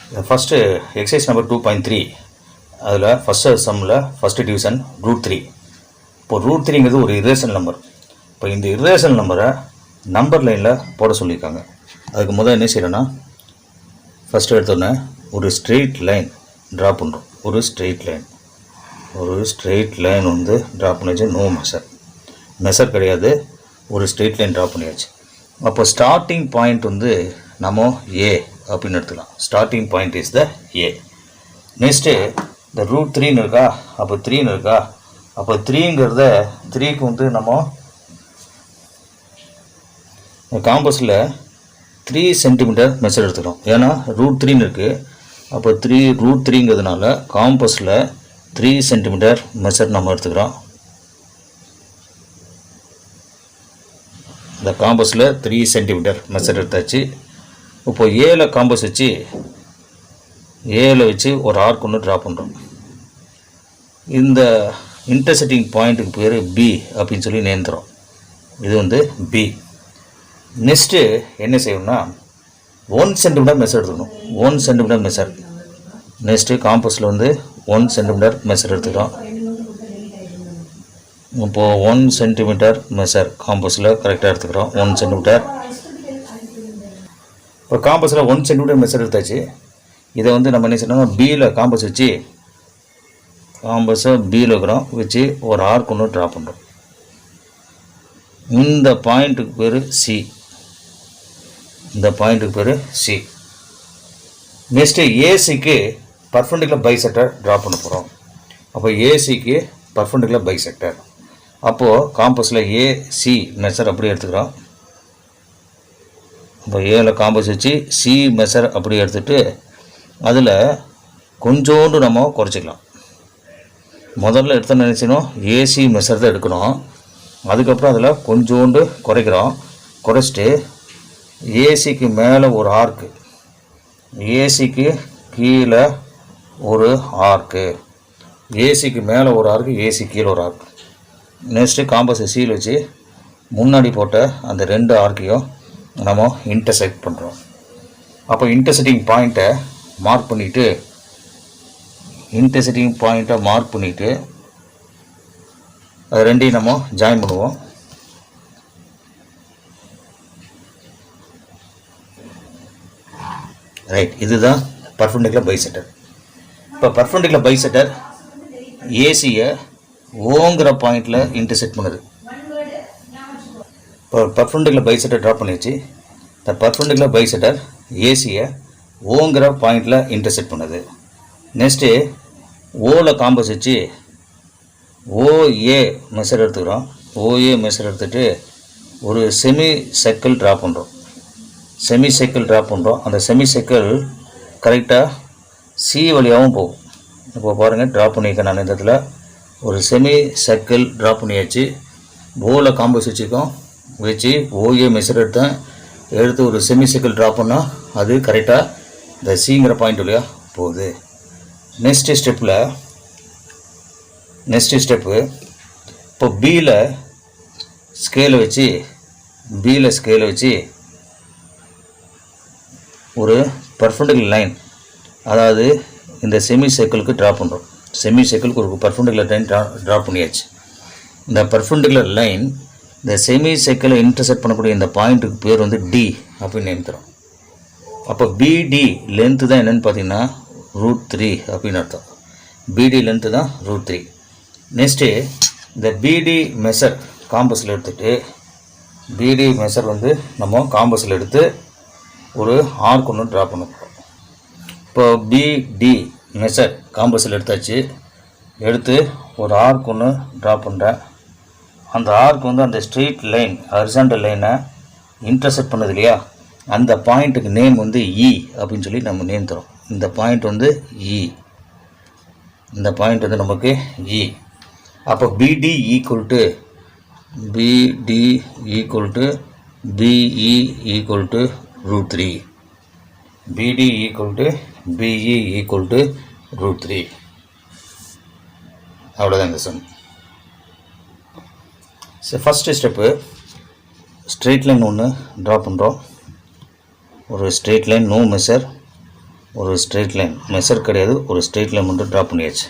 First exercise number 2.3 அதில் first சம்மில் first division √3. இப்போ √3ங்கிறது ஒரு இரேஷனல் நம்பர். இப்போ இந்த இரேஷனல் நம்பரை நம்பர் லைனில் போட சொல்லியிருக்காங்க. அதுக்கு முதல் என்ன செய்யறோன்னா, ஃபஸ்ட்டு எடுத்தோடனே ஒரு ஸ்ட்ரெயிட் லைன் ட்ரா பண்ணுறோம். ஒரு ஸ்ட்ரெயிட் லைன் வந்து ட்ரா பண்ணியாச்சு. நோ மெஷர் கிடையாது, ஒரு ஸ்ட்ரெயிட் லைன் ட்ரா பண்ணியாச்சு. அப்போ ஸ்டார்டிங் பாயிண்ட் வந்து நம்ம ஏ அப்படின்னு எடுத்துக்கலாம். Starting point is the A. Next இந்த √3ன்னு இருக்கா, அப்போ 3ன்னு இருக்கா, அப்போ 3ங்கிறத 3க்கு வந்து நம்ம காம்பஸில் 3 சென்டிமீட்டர் மெஷர் எடுத்துக்கிறோம். ஏன்னா √3ன்னு இருக்குது. அப்போ √3ங்கிறதுனால காம்பஸில் 3 சென்டிமீட்டர் மெஷர் நம்ம எடுத்துக்கிறோம். இந்த காம்பஸில் 3 சென்டிமீட்டர் மெஷர் எடுத்தாச்சு. இப்போ ஏல காம்பஸ் வச்சு ஒரு ஆர்க் ஒன்று ட்ரா பண்ணுறோம். இந்த இன்டர்செக்டிங் பாயிண்ட்டுக்கு பேர் பி அப்படின்னு சொல்லி நேர்ந்துடும். இது வந்து பி. நெக்ஸ்ட்டு என்ன செய்யணும்னா 1 சென்டிமீட்டர் மெஷர் எடுத்துக்கணும். 1 சென்டிமீட்டர் மெஷர். நெக்ஸ்ட்டு காம்பஸில் வந்து 1 சென்டிமீட்டர் மெஷர் எடுத்துக்கிறோம். இப்போது 1 சென்டிமீட்டர் மெஷர் காம்பஸில் கரெக்டாக எடுத்துக்கிறோம். 1 சென்டிமீட்டர். இப்போ காம்பஸில் 1 சென்டிமீட்டர் மெஷர் எடுத்தாச்சு. இதை வந்து நம்ம என்ன செய்யணும், பியில் காம்பஸ் வச்சு காம்பஸை பியில் வச்சு ஒரு ஆர்க் ஒன்று ட்ரா பண்ணுறோம். இந்த பாயிண்ட்டுக்கு பேர் சி. நெக்ஸ்ட்டு ஏசிக்கு பர்பெண்டிகுலர் பைசெக்டர் ட்ரா பண்ண போகிறோம். அப்போ ஏசிக்கு பர்பெண்டிகுலர் பைசெக்டர். அப்போது காம்பஸில் ஏசி மெஷர் அப்படி எடுத்துக்கிறோம். இப்போ ஏல காம்பஸ் வச்சு சி மெஷர் அப்படி எடுத்துகிட்டு அதில் கொஞ்சோண்டு நம்ம குறைச்சிக்கலாம். முதல்ல எடுத்து நினச்சினோம் ஏசி மெஷர் தான் எடுக்கணும். அதுக்கப்புறம் அதில் கொஞ்சோண்டு குறைக்கிறோம். குறைச்சிட்டு ஏசிக்கு மேலே ஒரு ஆர்க்கு, ஏசிக்கு கீழே ஒரு ஆர்க்கு, ஏசிக்கு மேலே ஒரு ஆர்க்கு, ஏசி கீழே ஒரு ஆர்க்கு. நெக்ஸ்ட்டு காம்பஸை சீல் வச்சு முன்னாடி போட்ட அந்த 2 ஆர்க்கையும் நம்ம இன்டர்செக்ட் பண்ணுறோம். அப்போ இன்டர்செக்டிங் பாயிண்ட்டை மார்க் பண்ணிவிட்டு அது ரெண்டையும் நம்ம ஜாயின் பண்ணுவோம். ரைட், இதுதான் பர்பெண்டிகுலர் பைசெக்டர். இப்போ பர்பெண்டிகுலர் பைசெக்டர் ஏசியை ஓங்கிற பாயிண்டில் இன்டர்செக்ட் பண்ணுது. இப்போ பர்பெண்டிகுலர் பைசெக்டர் ட்ரா பண்ணிடுச்சு. இந்த பர்பெண்டிகுலர் பைசெக்டர் ஏசியை ஓங்கிற பாயிண்டில் இன்டர்செக்ட் பண்ணுது. நெக்ஸ்ட்டு ஓவில் காம்பஸ் வச்சு ஓஏ மெஷர் எடுத்துக்கிறோம். ஓஏ மெஷர் எடுத்துகிட்டு ஒரு செமி சர்க்கிள் ட்ரா பண்ணுறோம். அந்த செமி சர்க்கிள் கரெக்டாக சி வழியாகவும் போகும். இப்போ பாருங்கள், ட்ரா பண்ணியிருக்கேன் நான். இந்த இடத்துல ஒரு செமி சர்க்கிள் ட்ரா பண்ணியாச்சு. ஓவில் காம்பஸ் வச்சு ஓஏ மெஷர் எடுத்து ஒரு செமி சர்க்கிள் ட்ரா பண்ணால் அது கரெக்டாக இந்த சிங்கிற பாயிண்ட் வழியாக போகுது. நெக்ஸ்ட்டு ஸ்டெப்பு இப்போ பியில் ஸ்கேலை வச்சு ஒரு பர்பெண்டிகுலர் லைன், அதாவது இந்த செமி சர்க்கிளுக்கு ட்ரா பண்ணுறோம். செமி சர்க்கிளுக்கு ஒரு பர்பெண்டிகுலர் லைன் ட்ரா பண்ணியாச்சு. இந்த பர்பெண்டிகுலர் லைன் இந்த செமி சர்க்கிளை இன்டர்செக்ட் பண்ணக்கூடிய இந்த பாயிண்ட்டுக்கு பேர் வந்து டி அப்படின்னு நினைக்கிறோம். அப்போ பிடி லென்த்து தான் என்னென்னு பார்த்தீங்கன்னா √3 அப்படின்னு அர்த்தம். பிடி லென்த்து தான் √3. நெக்ஸ்ட்டு இந்த பிடி மெஷர் காம்பஸில் எடுத்துகிட்டு பிடி மெஷர் வந்து நம்ம காம்பஸில் எடுத்து ஒரு ஆர்க் ஒன்று ட்ரா பண்ண போகிறோம். இப்போ பிடி மெஷர் காம்பஸில் எடுத்தாச்சு. எடுத்து ஒரு ஆர்க் ஒன்று ட்ரா பண்ணுறேன். அந்த ஆர்க் வந்து அந்த ஸ்ட்ரெயிட் லைன் ஹரிசாண்டல் லைனை இன்டர்செக்ட் பண்ணது இல்லையா, அந்த பாயிண்ட்டுக்கு நேம் வந்து இ அப்படின்னு சொல்லி நம்ம நேம் தரோம். இந்த பாயிண்ட் வந்து இ. நமக்கு இ. அப்போ PD equal to PE equal to √3. PD equal to PE equal to √3. அவ்வளோதான் இந்த sum. First step straight line ஒன்று ட்ரா பண்ணுறோம். ஒரு ஸ்ட்ரெயிட் லைன், நோ மெஷர். ஒரு ஸ்ட்ரெயிட் லைன், மெஷர் கிடையாது, ஒரு ஸ்ட்ரெயிட் லைன் மட்டும் ட்ரா பண்ணியாச்சு.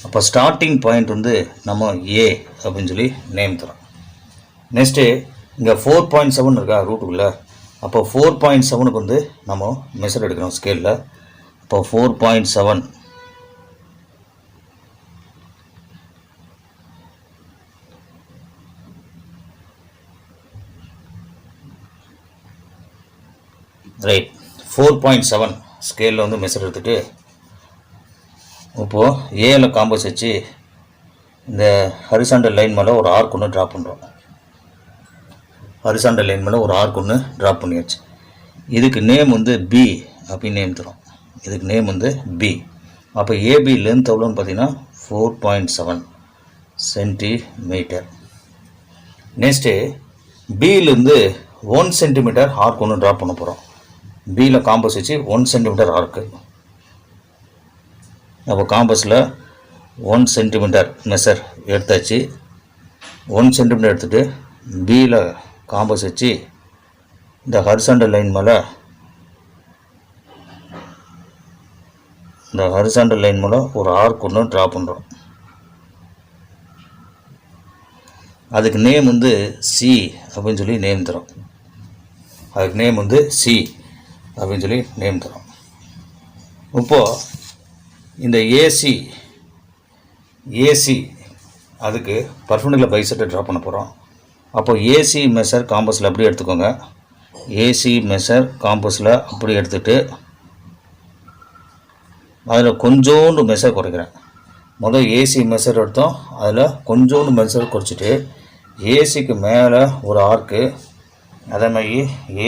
அப்போ ஸ்டார்டிங் பாயிண்ட் வந்து நம்ம ஏ அப்படின்னு சொல்லி நேம் தரோம். நெக்ஸ்ட்டு இங்கே 4.7 இருக்கா ரூட்டுக்குள்ளே, அப்போ 4.7க்கு வந்து நம்ம மெஷர் எடுக்கிறோம் ஸ்கேலில். அப்போ 4.7 ரைட். 4.7 ஸ்கேலில் வந்து மெஷர் எடுத்துகிட்டு இப்போது ஏல காம்பஸ் வச்சு இந்த ஹரிசாண்டல் லைன் மேலே ஒரு ஆர்க் ஒன்று ட்ராப் பண்ணுறோம். ஹரிசாண்டல் லைன் மேலே ஒரு ஆர்க் ஒன்று ட்ராப் பண்ணியாச்சு. இதுக்கு நேம் வந்து பி அப்படின்னு நேம் தரோம். இதுக்கு நேம் வந்து பி. அப்போ ஏபி லென்த் எவ்வளோன்னு பார்த்தீங்கன்னா 4.7 சென்டிமீட்டர். நெக்ஸ்ட்டு பியிலேருந்து 1 சென்டிமீட்டர் ஆர்க் ஒன்று ட்ராப் பண்ண போகிறோம். பியில் காம்பஸ் வச்சு 1 சென்டிமீட்டர் ஆர்க்கு. அப்போ காம்பஸில் 1 சென்டிமீட்டர் மெஷர் எடுத்தாச்சு. 1 சென்டிமீட்டர் எடுத்துகிட்டு பியில் காம்பஸ் வச்சு இந்த ஹரிசாண்டல் லைன் மேலே ஒரு ஆர்க் ஒன்று ட்ரா பண்ணுறோம். அதுக்கு நேம் வந்து சி அப்படின்னு சொல்லி நேம் தரோம். இப்போது இந்த ஏசி அதுக்கு பர்பெண்டிகுலர் பைசெக்டர் ட்ரா பண்ண போகிறோம். அப்போ ஏசி மெஷர் காம்பஸில் அப்படி எடுத்துக்கோங்க. ஏசி மெஷர் காம்பஸில் அப்படி எடுத்துகிட்டு அதில் கொஞ்சோண்டு மெஷர் குறைக்கிறேன். முதல் ஏசி மெஷர் எடுத்தோம், அதில் கொஞ்சோண்டு மெஷர் குறைச்சிட்டு ஏசிக்கு மேலே ஒரு ஆர்க்கு, அதே மாதிரி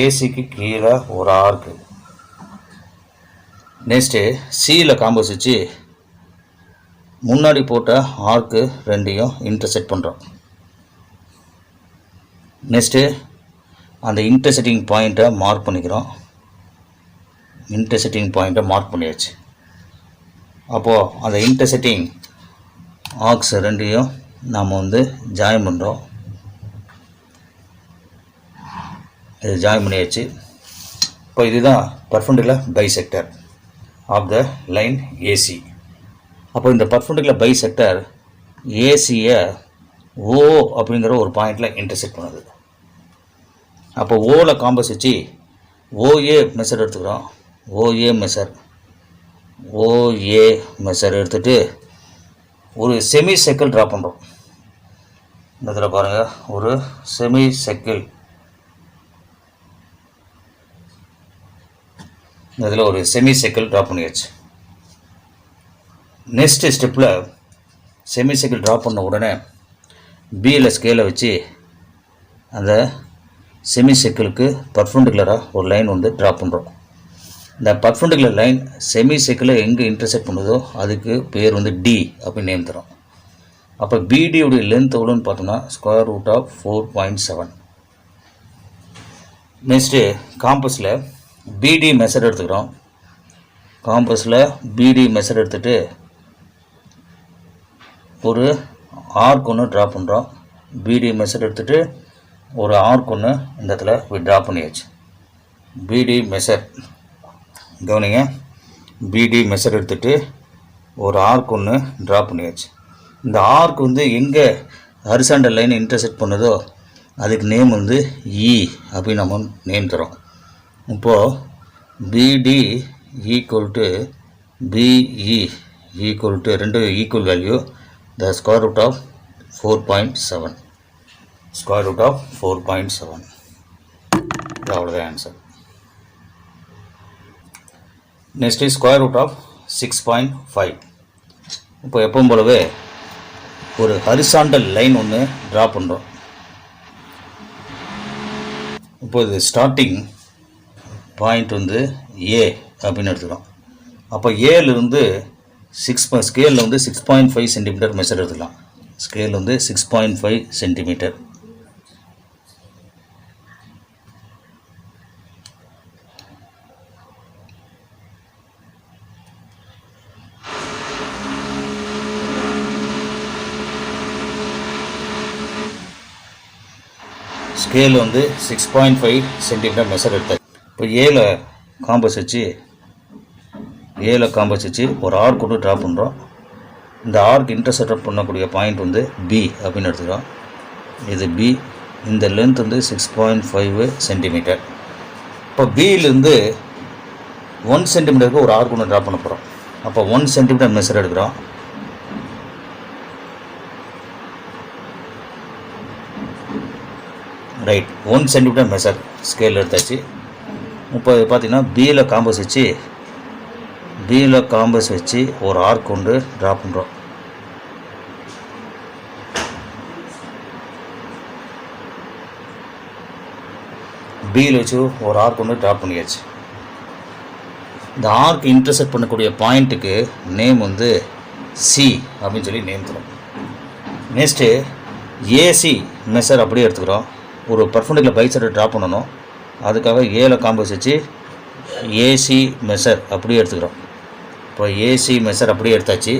ஏசிக்கு கீழே ஒரு ஆர்க்கு. நெக்ஸ்ட்டு சியில் காம்பஸ் வச்சு முன்னாடி போட்ட ஆர்க்கு ரெண்டையும் இன்டர்செக்ட் பண்ணுறோம். நெக்ஸ்ட்டு அந்த இன்டர்செக்டிங் பாயிண்ட்டை மார்க் பண்ணிக்கிறோம். மார்க் பண்ணியாச்சு. அப்போது அந்த இன்டர்செக்டிங் ஆர்க்ஸ் ரெண்டையும் நாம் வந்து ஜாயின் பண்ணுறோம். இது ஜாயின் பண்ணியாச்சு. இப்போ இதுதான் perpendicular bisector of the line AC. அப்போ இந்த பர்பெண்டிகுலர் பைசெக்டர் ஏசியை ஓ அப்படிங்கிற ஒரு பாயிண்டில் இன்டர்செக்ட் பண்ணுது. அப்போ ஓவில் காம்பஸ் வச்சு ஓஏ மெஷர் எடுத்துக்கிறோம். ஓஏ மெஷர் எடுத்துகிட்டு ஒரு செமி சர்க்கிள் ட்ரா பண்ணுறோம். இந்த இதில் பாருங்கள், ஒரு செமி சர்க்கிள். இதில் ஒரு செமி சர்க்கிள் ட்ரா பண்ணியாச்சு. நெக்ஸ்ட் ஸ்டெப்பில் செமி சர்க்கிள் ட்ரா பண்ண உடனே பியில் ஸ்கேலை வச்சு அந்த செமி சர்க்கிளுக்கு பர்பெண்டிகுலராக ஒரு லைன் வந்து ட்ரா பண்ணுறோம். இந்த பர்பெண்டிகுலர் லைன் செமி சர்க்கிளை எங்கே இன்டர்செக்ட் பண்ணுதோ அதுக்கு பேர் வந்து டி அப்படின்னு நேம் தரோம். அப்போ பிடியோடைய லென்த் எவ்வளோன்னு பார்த்தோம்னா √4.7. நெக்ஸ்ட்டு காம்பஸில் பிடி மெஷர் எடுத்துக்கிறோம். எடுத்துகிட்டு ஒரு ஆர்க் ஒன்று ட்ரா பண்ணுறோம். பிடி மெஷர் எடுத்துகிட்டு ஒரு ஆர்க் ஒன்று இந்த இடத்துல ட்ரா பண்ணியாச்சு. பிடி மெஷர் கவனிங்க, பிடி மெஷர் எடுத்துகிட்டு ஒரு ஆர்க் ஒன்று ட்ரா பண்ணியாச்சு. இந்த ஆர்க் வந்து எங்கே ஹரிசாண்டல் லைன் இன்டர்செக்ட் பண்ணுதோ அதுக்கு நேம் வந்து இ அப்படின்னு நம்ம நேம் தரோம். இப்போது PD equal to PE equal to ரெண்டு equal value the square root of 4.7. அவ்வளோதான் answer. Next square root of 6.5. இப்போ எப்பவும் போலவே ஒரு ஹரிசாண்டல் லைன் ஒன்று ட்ரா பண்ணுறோம். இப்போ இது ஸ்டார்டிங் பாயிண்ட் வந்து ஏ அப்படின்னு எடுத்துக்கிறோம். அப்போ ஏலேருந்து ஸ்கேலில் வந்து 6.5 சென்டிமீட்டர் மெஷர் எடுத்துக்கலாம். ஸ்கேல் வந்து 6.5 சென்டிமீட்டர். ஸ்கேல் வந்து 6.5 சென்டிமீட்டர் மெஷர் எடுத்தாச்சு. இப்போ ஏல காம்பஸ் வச்சு ஏல காம்பஸ் வச்சு ஒரு ஆர்க் கொண்டு ட்ரா பண்ணுறோம். இந்த ஆர்க் இன்டர்செக்ட் பண்ணக்கூடிய பாயிண்ட் வந்து பி அப்படின்னு எடுத்துக்கிறோம். இது பி. இந்த லென்த் வந்து 6.5 சென்டிமீட்டர். இப்போ பியிலேருந்து 1 சென்டிமீட்டருக்கு ஒரு ஆர்க் ஒன்று ட்ரா பண்ண போகிறோம். அப்போ 1 சென்டிமீட்டர் மெஷர் எடுக்கிறோம். ரைட், 1 சென்டிமீட்டர் மெஷர் ஸ்கேல் எடுத்தாச்சு. இப்போ பார்த்தீங்கன்னா பியில் காம்பஸ் வச்சு ஒரு ஆர்க் கொண்டு ட்ரா பண்ணுறோம். பியில் வச்சு ஒரு ஆர்க் கொண்டு ட்ரா பண்ணியாச்சு. இந்த ஆர்க் இன்டர்செக்ட் பண்ணக்கூடிய பாயிண்ட்டுக்கு நேம் வந்து சி அப்படின்னு சொல்லி நேம் தரும். நெக்ஸ்ட்டு ஏசி மெஷர் அப்படியே எடுத்துக்கிறோம். ஒரு பர்ஃபெண்டிகுலர் பைசெக்டர் ட்ரா பண்ணணும். அதுக்காக ஏல காம்பஸ் வச்சு ஏசி மெஷர் அப்படியே எடுத்துக்கிறோம். இப்போ ஏசி மெஷர் அப்படியே எடுத்தாச்சு.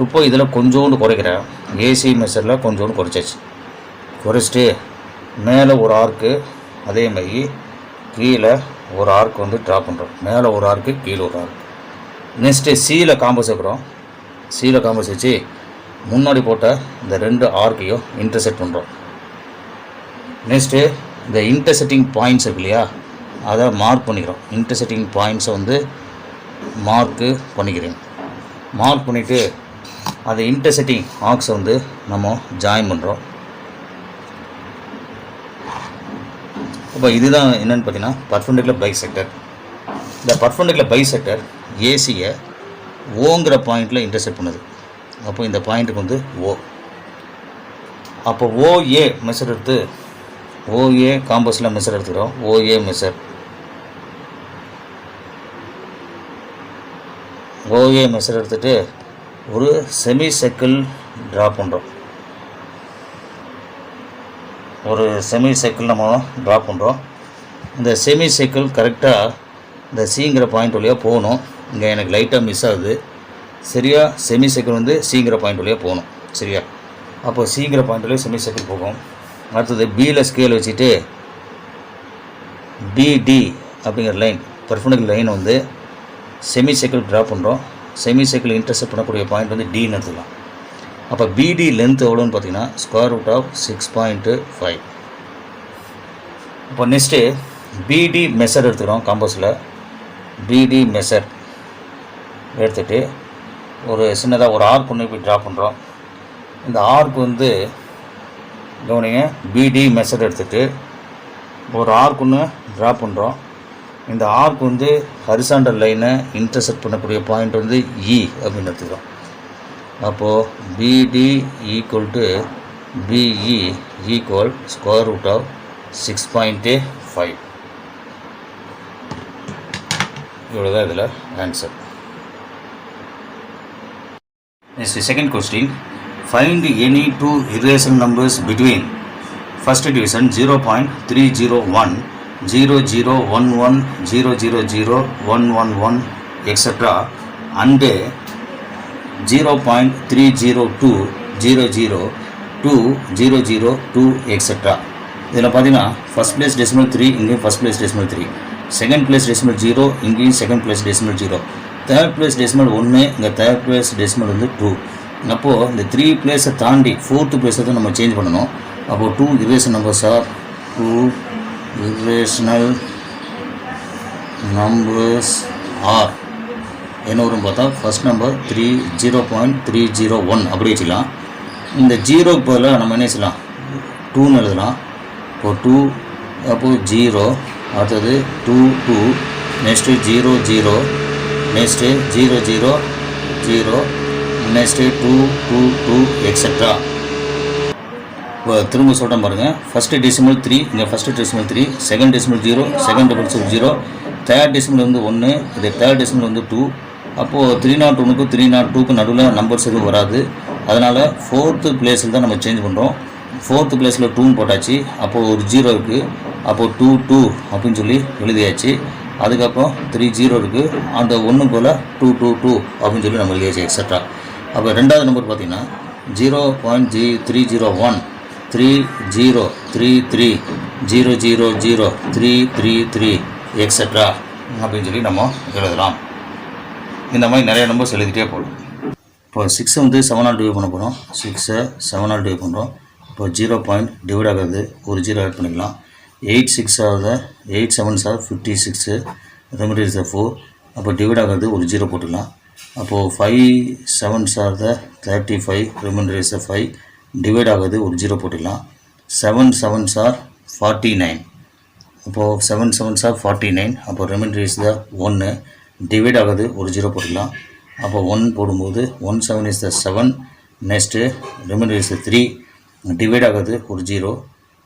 இப்போ இதில் கொஞ்சோண்டு குறைக்கிறேன். ஏசி மெஷரில் கொஞ்சோண்டு குறைச்சாச்சு. குறைச்சிட்டு மேலே ஒரு ஆர்க்கு, அதே மாதிரி கீழே ஒரு ஆர்க் வந்து ட்ரா பண்ணுறோம். மேலே ஒரு ஆர்க்கு, கீழே ஒரு ஆர்க். நெக்ஸ்ட்டு சியில் காம்பஸ் வைக்கிறோம். சியில் காம்பஸ் வச்சு முன்னாடி போட்ட இந்த 2 ஆர்க்கையும் இன்டர்செக்ட் பண்ணுறோம். நெக்ஸ்ட்டு இந்த இன்டர்செக்டிங் பாயிண்ட்ஸ் இருக்கு இல்லையா, அதை மார்க் பண்ணிக்கிறோம். இன்டர்செக்டிங் பாயிண்ட்ஸை வந்து மார்க்கு பண்ணிக்கிறேன். மார்க் பண்ணிவிட்டு அந்த இன்டர்செக்டிங் ஆர்க்ஸை வந்து நம்ம ஜாயின் பண்ணுறோம். இப்போ இதுதான் என்னென்னு பார்த்தீங்கன்னா பர்பெண்டிகுலர் பைசெக்டர். இந்த பர்பெண்டிகுலர் பைசெக்டர் ஏசியை ஓங்கிற பாயிண்டில் இன்டர்செக்ட் பண்ணுது. அப்போ இந்த பாயிண்ட்டுக்கு வந்து ஓ. அப்போ ஓஏ மெஷர் எடுத்து ஓஏ காம்பஸில் மெஷர் எடுத்துக்கிறோம். ஓஏ மெஷர் எடுத்துகிட்டு ஒரு செமி சர்க்கிள் ட்ரா பண்ணுறோம். இந்த செமி சர்க்கிள் கரெக்டாக இந்த சிங்கிற பாயிண்ட் வழியாக போகணும். இங்கே எனக்கு லைட்டாக மிஸ் ஆகுது. சரியா, செமி சர்க்கிள் வந்து சிங்கிற பாயிண்ட் வழியாக போகணும். சரியா, அப்போ சிங்கிற பாயிண்ட் வழியாக செமி சர்க்கிள் போகும். அடுத்தது பியில் ஸ்கேல் வச்சுட்டு பிடி அப்படிங்கிற லைன், பர்பெண்டிகுலர் லைன் வந்து செமி சர்க்கிள் ட்ரா பண்ணுறோம். செமி சர்க்கிள் இன்டர்செக்ட் பண்ணக்கூடிய பாயிண்ட் வந்து டின்னு எடுத்துக்கலாம். அப்போ பிடி லென்த் எவ்வளோன்னு பார்த்தீங்கன்னா √6.5. இப்போ நெக்ஸ்ட்டு பிடி மெஷர் எடுத்துக்கிறோம். காம்பஸில் பிடி மெஷர் எடுத்துகிட்டு ஒரு சின்னதாக ஒரு ஆர்க் ஒன்று போய் ட்ரா பண்ணுறோம். இந்த ஆர்க் வந்து கவனிங்க, பிடி மெஷர் எடுத்துகிட்டு ஒரு ஆர்க் ஒன்று ட்ரா பண்ணுறோம். இந்த ஆர்க் வந்து ஹரிசாண்டல் லைனை இன்டர்செக்ட் பண்ணக்கூடிய பாயிண்ட் வந்து இ அப்படின்னு எடுத்துக்கிறோம். அப்போது பிடி ஈக்குவல் டு பிஇ ஈக்குவல் √6.5. இவ்வளோதான் இதில் answer. Next second question. Find any two irrational numbers between first division 0.301, 0011, 000, 111, etc. and 0.302, 002, 002, etc. இதில் பார்த்தீங்கன்னா ஃபஸ்ட் பிளேஸ் டெசிமல் 3, இங்கேயும் first place decimal 3, second place decimal 0, இங்கேயும் second place decimal 0, third place decimal 1, இங்கே third place decimal வந்து 2. அப்போது இந்த 3 பிளேஸை தாண்டி 4th பிளேஸை தான் நம்ம சேஞ்ச் பண்ணணும். அப்போது 2 irrational numbers are 2 irrational numbers are என்ன வரும் பார்த்தா ஃபஸ்ட் நம்பர் 0.301 அப்படி வச்சுக்கலாம். இந்த 0க்கு பதிலாக நம்ம என்ன செய்யலாம், 2ன்னு எழுதலாம். இப்போது 2, அப்போது 0, அடுத்தது 2 2, நெக்ஸ்ட்டு 0 0, நெக்ஸ்ட்டு 0 0 0, நெக்ஸ்ட்டு 2 2 2, எக்ஸட்ரா. இப்போ திரும்ப சொல்கிறேன் பாருங்கள். ஃபஸ்ட்டு டெசிமல் 3, இங்கே first decimal 3, second decimal 0, second decimal 0, third decimal வந்து 1, இது தேர்ட் டெசிமல் வந்து 2. அப்போது 301க்கும் 302க்கும் நடுவில் நம்பர்ஸ் எதுவும் வராது. அதனால் 4th பிளேஸில் தான் நம்ம சேஞ்ச் பண்ணுறோம். 4th பிளேஸில் 2ன்னு போட்டாச்சு. அப்போது ஒரு 0 இருக்குது. அப்போது 2 2 அப்படின்னு சொல்லி எழுதியாச்சு. அதுக்கப்புறம் 3 0 இருக்குது. அந்த 1 போல் 2 2 2 அப்படின்னு சொல்லி நம்ம எழுதியாச்சு, எக்ஸட்ரா. அப்போ ரெண்டாவது நம்பர் பார்த்திங்கன்னா 0.301, 3033, 000, 333, எக்ஸட்ரா அப்படின்னு சொல்லி நம்ம எழுதலாம். இந்த மாதிரி நிறைய நம்பர்ஸ் எழுதிட்டே போகலாம். இப்போ 6 வந்து 7ஆல் டிவைட் பண்ண போகிறோம். 6 7ஆல் டிவைட் பண்ணுறோம். இப்போ 0 பாயிண்ட் டிவைட் ஆகுது, ஒரு 0 ஆட் பண்ணிக்கலாம். 8 6 ஆகுது, 8 7s are 56, remainder is the 4. அப்போ டிவைட் ஆகுது, ஒரு 0 போட்டுக்கலாம். அப்போது 5 7s are the 35, remainder is the 5. Divide ஆகுது, ஒரு 0 போட்டுக்கலாம். 7 7s are 49. அப்போது 7 7s are 49. அப்போ remainder is the 1. டிவைட் ஆகுது, ஒரு 0 போட்டுக்கலாம். அப்போ 1 போடும்போது 1 7 is the 7. Next remainder is the 3. Divide ஆகுது, ஒரு 0.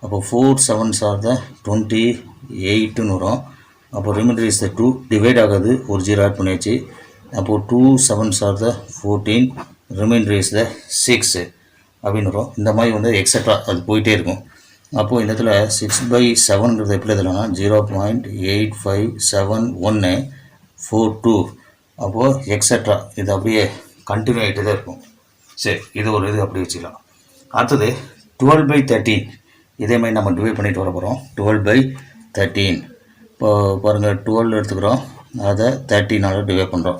அப்போ 4 7s are the 28ன்னு வரும். அப்போ remainder is the 2. டிவைட் ஆகுது, ஒரு 0 ஆட் பண்ணியாச்சு. அப்போது 2 7s are the 14. remainder is the 6 அப்படின்னு வரும். இந்த மாதிரி வந்து எக்ஸட்ரா அது போயிட்டே இருக்கும். அப்போது இந்த இடத்துல 6/7ங்கிறது எப்படி எழுதலாம்னா 0.857142. அப்போது எக்ஸட்ரா இது அப்படியே கண்டினியூ ஆகிட்டே தான் இருக்கும். சரி, இது ஒரு இது அப்படி வச்சுக்கலாம். அடுத்தது 12/13. இதே மாதிரி நம்ம டிவைட் பண்ணிட்டு வர போகிறோம். 12/13. இப்போ பாருங்கள், 12 எடுத்துக்கிறோம், அதை 13ஆல் டிவைட் பண்ணுறோம்.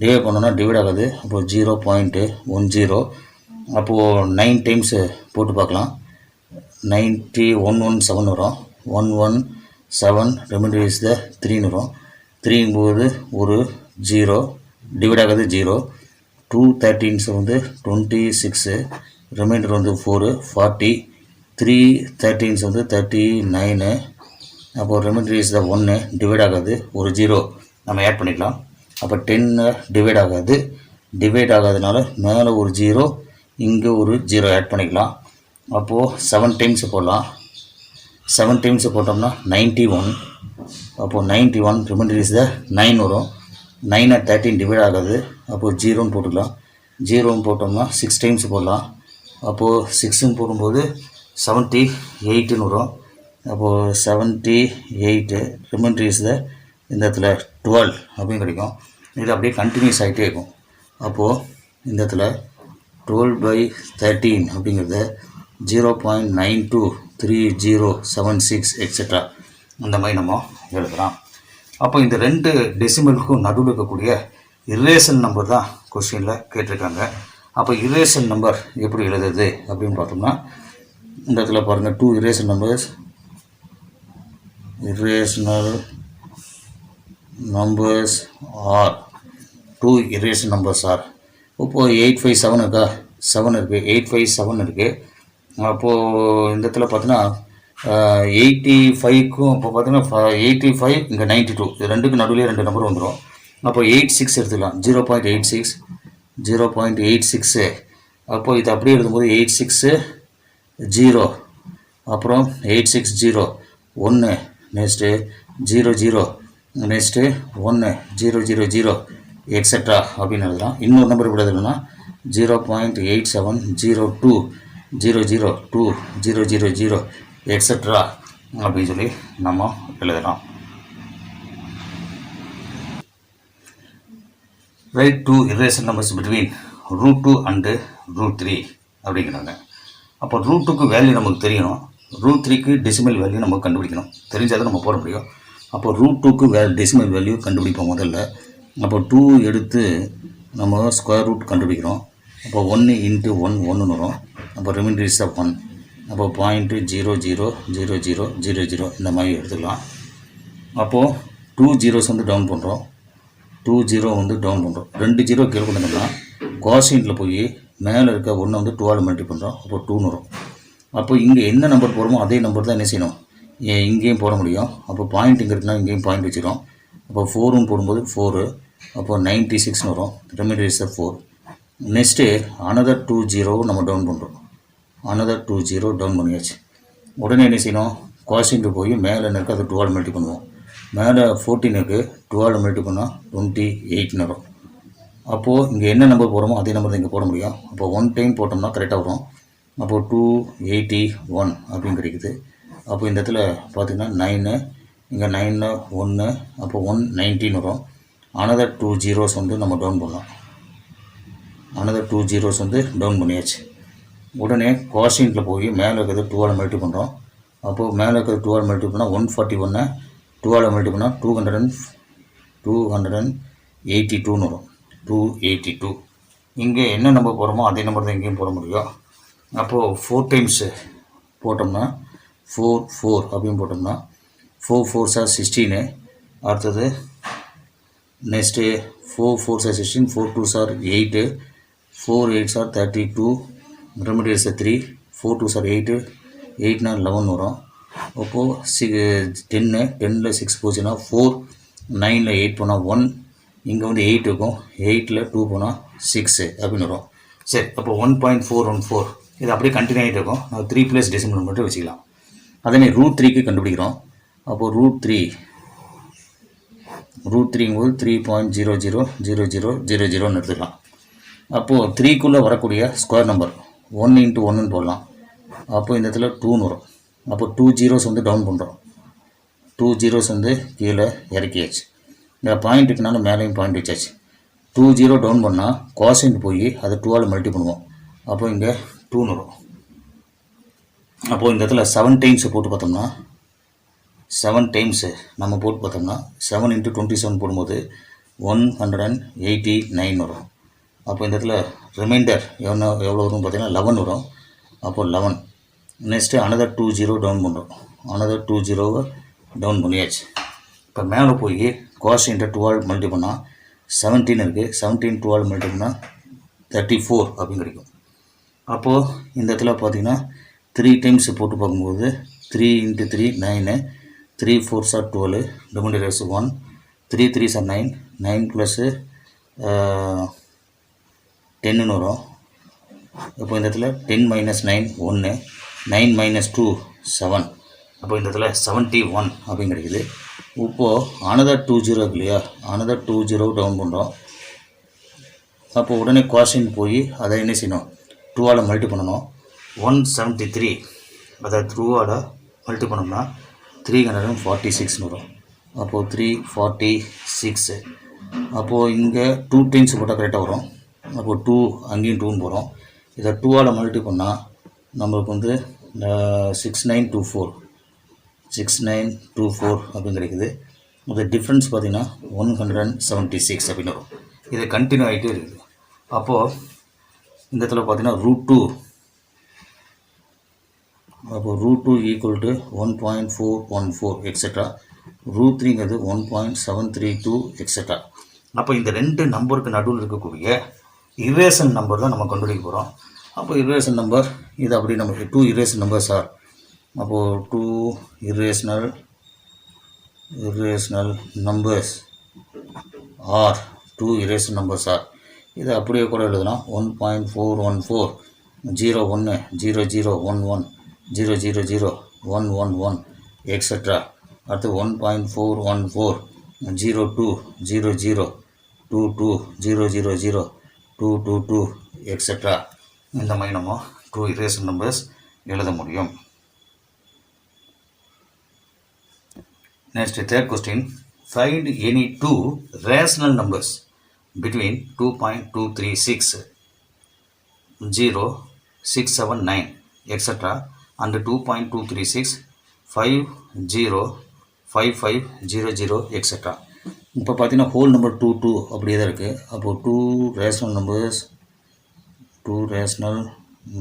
டிவைட் பண்ணோன்னா டிவைட் ஆகுது. அப்போது 0.10. அப்போது 9 டைம்ஸு போட்டு பார்க்கலாம். 117 வரும். 117 remainder is the 3ன்னு வரும். 3ங்கும்போது ஒரு 0 டிவைட் ஆகுது 0. 2 13s வந்து 26, remainder வந்து 4 40. 3 13s வந்து 39. அப்போது remainder is the 1. டிவைட் ஆகாது, ஒரு 0 நம்ம ஆட் பண்ணிக்கலாம். அப்போ 10 டிவைட் ஆகாது. டிவைட் ஆகாதனால மேலே ஒரு 0, இங்கே ஒரு 0 ஆட் பண்ணிக்கலாம். அப்போது 7 டைம்ஸ் போடலாம். 7 டைம்ஸ் போட்டோம்னா 91. அப்போது 91 remainder is the 9 வரும். 9 13 டிவைட் ஆகாது. அப்போது 0ன்னு போட்டுக்கலாம். 0ன்னு போட்டோம்னா 6 டைம்ஸ் போடலாம். அப்போது 6ன்னு போடும்போது 78ன்னு வரும். அப்போது 78 remainder is the இந்த இடத்துல 12 அப்படின்னு கிடைக்கும். இது அப்படியே கண்டினியூஸ் ஆகிட்டே இருக்கும். அப்போது இந்த இடத்துல 12/13 அப்படிங்கிறது 0.923076 எக்ஸட்ரா இந்த மாதிரி நம்ம எழுதலாம். அப்போ இந்த 2 டெசிமலுக்கும் நடுவில் இருக்கக்கூடிய இரேஷன் நம்பர் தான் கொஸ்டினில் கேட்டிருக்காங்க. அப்போ இரேஷன் நம்பர் எப்படி எழுதுறது அப்படின்னு பார்த்தோம்னா இந்த இடத்துல பாருங்கள், 2 இரேஷன் numbers, irrational numbers are 2 irrational numbers are. இப்போது 857 இருக்கா, 7 இருக்குது, 857 இருக்குது. அப்போது இந்த இடத்துல பார்த்தீங்கன்னா 85க்கும் இப்போ பார்த்தீங்கன்னா 85 இங்கே 92, இது ரெண்டுக்கு நடுவிலே 2 நம்பர் வந்துடும். அப்போ 86 எடுத்துக்கலாம். 0.86 0.86. அப்போது இது அப்படியே எழுதும்போது 860 அப்புறம் 860 1 நெக்ஸ்ட்டு 00 நெக்ஸ்ட்டு 1 000 எக்ஸட்ரா அப்படின்னு எழுதலாம். இன்னொரு நம்பர் இப்படி எழுதணும்னா 0.8702 002 000 எக்ஸட்ரா அப்படின்னு சொல்லி நம்ம எழுதலாம். Right 2 irrational numbers between √2 and √3 அப்படிங்கிறாங்க. அப்போ √2க்கு வேல்யூ நமக்கு தெரியணும், √3க்கு டெசிமல் வேல்யூ நம்ம கண்டுபிடிக்கணும். தெரிஞ்சால் தான் நம்ம போட முடியும். அப்போ √2க்கு டெசிமல் வேல்யூ கண்டுபிடிப்போம் முதல்ல. அப்போ 2 எடுத்து நம்ம ஸ்கொயர் ரூட் கண்டுபிடிக்கிறோம். அப்போ 1 × 1 வரும். அப்போ ரிமைண்டர் இஸ் ஆஃப் 1. அப்போ 0.000000 இந்த மாதிரி எடுத்துக்கலாம். அப்போது 2 zeros வந்து டவுன் பண்ணுறோம், 2 0 வந்து டவுன் பண்ணுறோம். 2 0 கீழே கொண்டு வந்தோம்னா கோஷியன்ட்டில் போய் மேலே இருக்க 1 வந்து 2ஆல் மல்டி பண்ணுறோம். அப்போ 2ன்னு வரும். அப்போ இங்கே என்ன நம்பர் போடுறோமோ அதே நம்பர் தான் என்ன செய்யணும், இங்கேயும் போட முடியும். அப்போ பாயிண்ட் இங்கே இருக்குன்னா இங்கேயும் பாயிண்ட் வச்சுக்கிறோம். அப்போ 4ன்னு போடும்போது 4, அப்போ 96ன்னு வரும். Reminder is 4. நெக்ஸ்ட்டு அனதர் 2 0 நம்ம டவுன் பண்ணுறோம். அனதர் 2 0 டவுன் பண்ணியாச்சு. உடனே என்ன செய்யணும், கோஷியன்ட்டு போய் மேலே இருக்க அதை 2ஆல் மல்டி பண்ணுவோம். மேலே 14க்கு 2ஆல் மல்டி பண்ணால் 28ன்னு வரும். அப்போது இங்கே என்ன நம்பர் போடுறோமோ அதே நம்பர் தான் இங்கே போட முடியும். அப்போ 1 டைம் போட்டோம்னா கரெக்டாக வரும். அப்போது 281 அப்படின்னு கிடைக்குது. அப்போ இந்த இடத்துல பார்த்திங்கன்னா 9, இங்கே 9 1, அப்போ 119 வரும். அனதர் 2 zeros வந்து நம்ம டவுன் பண்ணலாம். அனதர் 2 zeros வந்து டவுன் பண்ணியாச்சு. உடனே கோஷியன்ட்டில் போய் மேலே இருக்கிறது 2ஆல் மல்டி பண்ணுறோம். அப்போது மேலே இருக்கிறது 2ஆல் மல்டி பண்ணால் 141, 2ஆல் மல்டி பண்ணால் 282ன்னு வரும். 282. இங்கே என்ன நம்பர் போகிறோமோ அதே நம்பர் தான் எங்கேயும் போட முடியும். அப்போது 4 டைம்ஸு போட்டோம்னா 4 4 அப்படின்னு போட்டோம்னா 4 4s are 16. அடுத்தது next 4 4s are 16, 4 2s are 8, 4 8s are 32, remainder is 3, 4 2s are 8, 8 னா 11 வரும். அப்போது 10 10ல் 6 போச்சுன்னா 4, 9ல் 8 போனால் 1, இங்கே வந்து 8 இருக்கும், 8ல் 2 போனால் 6 அப்படின்னு வரும். சரி, அப்போ 1.414 இது அப்படியே கண்டினியூ ஆகிட்டு இருக்கும். நம்ம 3 + டெசிமல் மட்டும் வச்சுக்கலாம். அதேமாதிரி √3க்கு கண்டுபிடிக்கிறோம். அப்போது √3ங்கும்போது 3.000000ன்னு எடுத்துக்கலாம். அப்போது 3க்குள்ளே வரக்கூடிய ஸ்கொயர் நம்பர் 1 × 1ன்னு போடலாம். அப்போது இந்த இடத்துல 2ன்னு வரும். அப்போ 2 zeros வந்து டவுன் பண்ணுறோம். 2 zeros வந்து கீழே இறக்கியாச்சு. இந்த பாயிண்ட்டுக்குனால மேலேயும் பாயிண்ட் வச்சாச்சு. 2 0 டவுன் பண்ணால் கோசைன்ட் போய் அதை 2ஆல் மல்டி பண்ணுவோம். அப்போ இங்கே 2ன்னு வரும். அப்போது இந்த இடத்துல 7 டைம்ஸ் போட்டு பார்த்தோம்னா 7 டைம்ஸு நம்ம போட்டு பார்த்தோம்னா 7 × 27 போடும்போது 189 வரும். அப்போ இந்த இடத்துல ரிமைண்டர் எவ்வளோ வரும்னு பார்த்தீங்கன்னா 11 வரும். அப்போது 11. நெக்ஸ்ட்டு another 2 0 டவுன் பண்ணுறோம். another 2 0வை டவுன் பண்ணியாச்சு. இப்போ மேலே போய் கோசைன்ட்டை 2ஆல் மல்டி பண்ணால் 17 இருக்குது. 17 2ஆல் மல்டி பண்ணால் 34 அப்படின்னு கிடைக்கும். அப்போது இந்த இடத்துல பார்த்தீங்கன்னா 3 டைம்ஸ் போட்டு பார்க்கும்போது 3 × 3 9, 3 4s are 12, remainder is 1, 3 3s are 9, 9 + 10ன்னு வரும். இப்போ இந்த இடத்துல 10 - 9 1, 9 - 2 7. அப்போ இந்த இடத்துல 71 அப்படின்னு கிடைக்குது. இப்போது another 2 0 இருக்கு இல்லையா, another 2 0 டவுன் பண்ணுறோம். அப்போ உடனே கோசைன்ட் போய் அதை என்ன செய்யணும், 2ஆல் மல்டி பண்ணணும். 173 அதை 2ஆல் மல்டி பண்ணோம்னா 346ன்னு வரும். அப்போது 346. அப்போது இங்கே 2 டைம்ஸ் போட்டால் கரெக்டாக வரும். அப்போது 2 அங்கேயும் 2ன்னு போகிறோம். இதை 2ஆல் மல்டி பண்ணால் நம்மளுக்கு வந்து 6924 அப்படின்னு கிடைக்குது. இந்த டிஃப்ரென்ஸ் பார்த்திங்கன்னா 176 அப்படின்னு வரும். இது கண்டினியூ ஆகிட்டே இருக்குது. அப்போது இந்த இடத்துல பார்த்திங்கன்னா √2. அப்போது √2 = 1.414 எக்ஸெட்ரா. √3ங்கிறது 1.732 எக்ஸெட்ரா. அப்போ இந்த 2 நம்பருக்கு நடுவில் இருக்கக்கூடிய இரேஷன் நம்பர் தான் நம்ம கண்டுபிடிக்க போகிறோம். அப்போ இரேஷன் நம்பர் இது அப்படி நம்ம 2 இரேஷன் நம்பர் சார். அப்போது 2 irrational numbers or 2 irrational numbers or இதை அப்படியே கூட எழுதலாம். 1.414 01 00 11 000 111 எக்ஸெட்ரா. அடுத்து 1.414 02 00 22 000 222 எக்ஸெட்ரா. இந்த மாதிரி நம்ம 2 irrational numbers எழுத முடியும். Next, third question. Find any 2 rational numbers between 2.236 0 679 etc. and 2.236 50 5500 etc. இப்போ பார்த்தீங்கன்னா ஹோல் நம்பர் 2 அப்படியே தான் இருக்குது. அப்போது 2 rational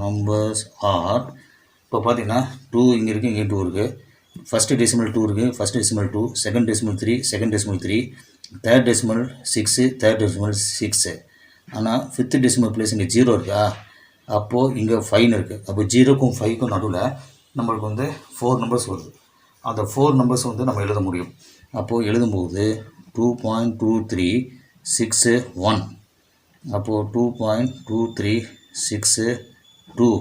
numbers ஆர் இப்போ பார்த்தீங்கன்னா 2 இங்கே இருக்குது, இங்கே 2 இருக்குது. ஃபஸ்ட்டு டெசிமல் 2 இருக்குது, first decimal 2, second decimal 3, second decimal 3, third decimal 6, third decimal 6. ஆனால் ஃபிஃப்த் டெசிமல் பிளேஸ் இங்கே 0 இருக்கா, அப்போது இங்கே 5 இருக்குது. அப்போ 0க்கும் 5க்கும் நடுவில் நம்மளுக்கு வந்து 4 நம்பர்ஸ் வருது. அந்த 4 நம்பர்ஸ் வந்து நம்ம எழுத முடியும். அப்போது எழுதும்போது 2.236 அப்போது 2.236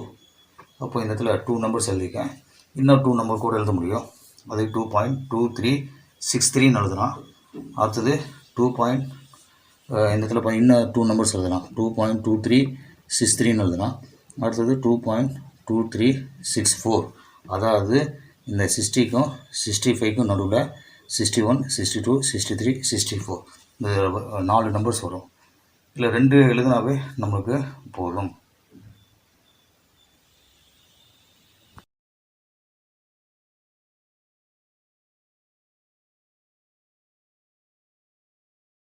அப்போ இந்த இடத்துல 2 நம்பர்ஸ் எழுதிக்கேன். இன்னும் 2 நம்பர் கூட எழுத முடியும். அது 2.2363 எழுதலாம். அடுத்தது இந்த இடத்துல இன்னும் 2 நம்பர்ஸ் எழுதலாம். 2.2363 எழுதலாம். அடுத்தது 2.2364. அதாவது இந்த 60க்கும் 65க்கும் நடுவில் 61 62 63 64 இந்த 4 நம்பர்ஸ் வரும். இல்லை 2 எழுதினாவே நம்மளுக்கு போதும்.